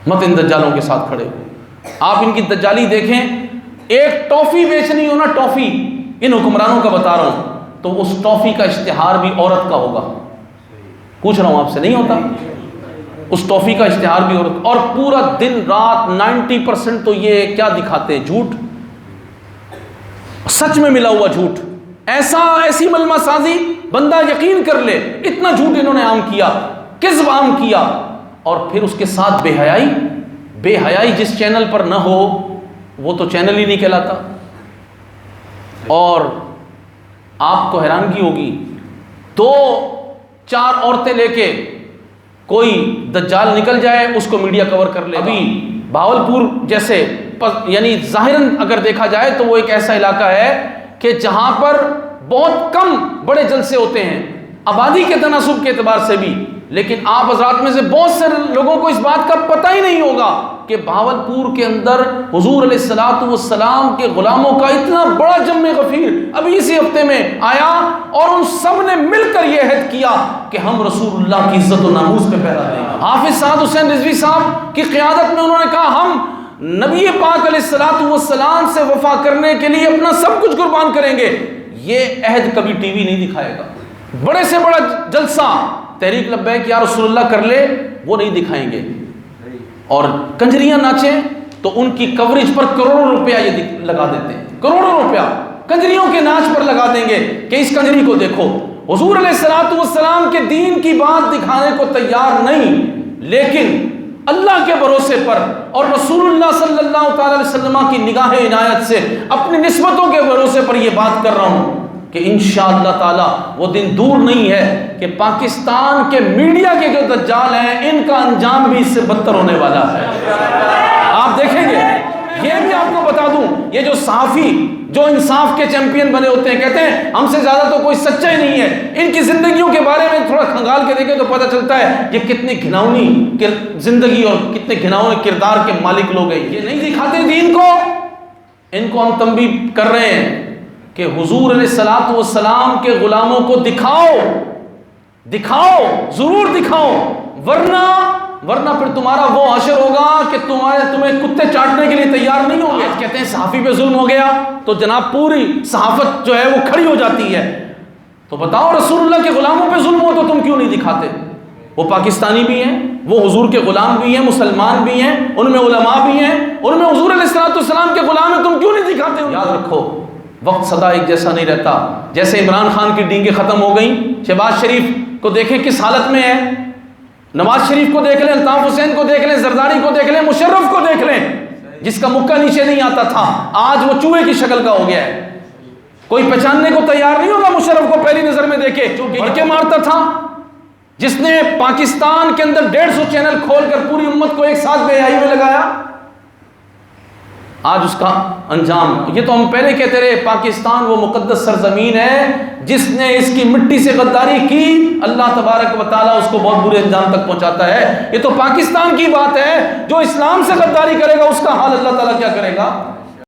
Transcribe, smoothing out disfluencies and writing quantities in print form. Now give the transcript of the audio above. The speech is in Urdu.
مت ان دجالوں کے ساتھ کھڑے ہو۔ آپ ان کی دجالی دیکھیں، ایک ٹافی بیچنی ہو نا، ٹافی، ان حکمرانوں کا بتا رہا ہوں، تو اس ٹافی کا اشتہار بھی عورت کا ہوگا۔ پوچھ رہا ہوں آپ سے، نہیں ہوتا؟ اس ٹافی کا اشتہار بھی عورت، اور پورا دن رات 90% تو یہ کیا دکھاتے ہیں؟ جھوٹ، سچ میں ملا ہوا جھوٹ، ایسی ملمہ سازی بندہ یقین کر لے، اتنا جھوٹ انہوں نے عام کیا، کذب عام کیا، اور پھر اس کے ساتھ بے حیائی۔ بے حیائی جس چینل پر نہ ہو وہ تو چینل ہی نہیں کہلاتا۔ اور آپ کو حیرانگی ہوگی، 2-4 عورتیں لے کے کوئی دجال نکل جائے، اس کو میڈیا کور کر لے۔ ابھی بھاولپور جیسے، یعنی ظاہراً اگر دیکھا جائے تو وہ ایک ایسا علاقہ ہے کہ جہاں پر بہت کم بڑے جلسے ہوتے ہیں آبادی کے تناسب کے اعتبار سے بھی، لیکن آپ حضرات میں سے بہت سے لوگوں کو اس بات کا پتہ ہی نہیں ہوگا کہ بھاولپور کے اندر حضور علیہ الصلوۃ والسلام کے غلاموں کا اتنا بڑا جم غفیر ابھی اسی ہفتے میں آیا، اور ان سب نے مل کر یہ عہد کیا کہ ہم رسول اللہ کی عزت و ناموس پہ پہرا دیں گے۔ حافظ سعد حسین رضوی صاحب کی قیادت میں انہوں نے کہا ہم نبی پاک علیہ الصلوۃ والسلام سے وفا کرنے کے لیے اپنا سب کچھ قربان کریں گے۔ یہ عہد کبھی ٹی وی نہیں دکھائے گا، بڑے سے بڑا جلسہ تحریک لبیک یا رسول اللہ کر لے وہ نہیں دکھائیں گے، اور کنجریاں ناچیں تو ان کی کوریج پر کروڑوں روپیہ یہ لگا دیتے ہیں، کروڑوں روپیہ کنجریوں کے ناچ پر لگا دیں گے کہ اس کنجری کو دیکھو۔ حضور علیہ الصلوۃ والسلام کے دین کی بات دکھانے کو تیار نہیں، لیکن اللہ کے بھروسے پر اور رسول اللہ صلی اللہ تعالی علیہ وسلم کی نگاہ عنایت سے اپنی نسبتوں کے بھروسے پر یہ بات کر رہا ہوں کہ انشاءاللہ تعالی وہ دن دور نہیں ہے کہ پاکستان کے میڈیا کے جو دجال ہیں ان کا انجام بھی اس سے بدتر ہونے والا ہے۔ آپ دیکھیں گے، یہ بھی آپ کو بتا دوں، یہ جو صحافی جو انصاف کے چیمپئن بنے ہوتے ہیں، کہتے ہیں ہم سے زیادہ تو کوئی سچا ہی نہیں ہے، ان کی زندگیوں کے بارے میں تھوڑا کھنگال کے دیکھیں تو پتہ چلتا ہے یہ کتنی گھناؤنی زندگی اور کتنے گھناؤنے کردار کے مالک لوگ ہیں۔ یہ نہیں دکھاتے دین کو، ان کو ہم تنبیہ کر رہے ہیں کہ حضور علیہ الصلوۃ والسلام کے غلاموں کو دکھاؤ، ضرور دکھاؤ، ورنہ پھر تمہارا وہ حشر ہوگا کہ تمہیں کتے چاٹنے کے لیے تیار نہیں ہوں گے۔ کہتے ہیں صحافی پہ ظلم ہو گیا تو جناب پوری صحافت جو ہے وہ کھڑی ہو جاتی ہے، تو بتاؤ رسول اللہ کے غلاموں پہ ظلم ہو تو تم کیوں نہیں دکھاتے؟ وہ پاکستانی بھی ہیں، وہ حضور کے غلام بھی ہیں، مسلمان بھی ہیں، ان میں علماء بھی ہیں، ان میں حضور علیہ الصلوۃ والسلام کے غلام ہیں، تم کیوں نہیں دکھاتے؟ یاد رکھو وقت سدا ایک جیسا نہیں رہتا۔ جیسے عمران خان کی ڈینگیں ختم ہو گئیں، شہباز شریف کو دیکھیں کس حالت میں ہے، نواز شریف کو دیکھ لیں، الطاف حسین کو دیکھ لیں، زرداری کو دیکھ لیں، مشرف کو دیکھ لیں، جس کا مکہ نیچے نہیں آتا تھا آج وہ چوہے کی شکل کا ہو گیا ہے۔ کوئی پہچاننے کو تیار نہیں ہوگا مشرف کو پہلی نظر میں دیکھے، جو گھڑکے مارتا تھا، جس نے پاکستان کے اندر 150 چینل کھول کر پوری امت کو ایک ساتھ بے حیائی میں لگایا، آج اس کا انجام۔ یہ تو ہم پہلے کہتے رہے پاکستان وہ مقدس سرزمین ہے جس نے اس کی مٹی سے غداری کی، اللہ تبارک و تعالیٰ اس کو بہت برے انجام تک پہنچاتا ہے۔ یہ تو پاکستان کی بات ہے، جو اسلام سے غداری کرے گا اس کا حال اللہ تعالیٰ کیا کرے گا۔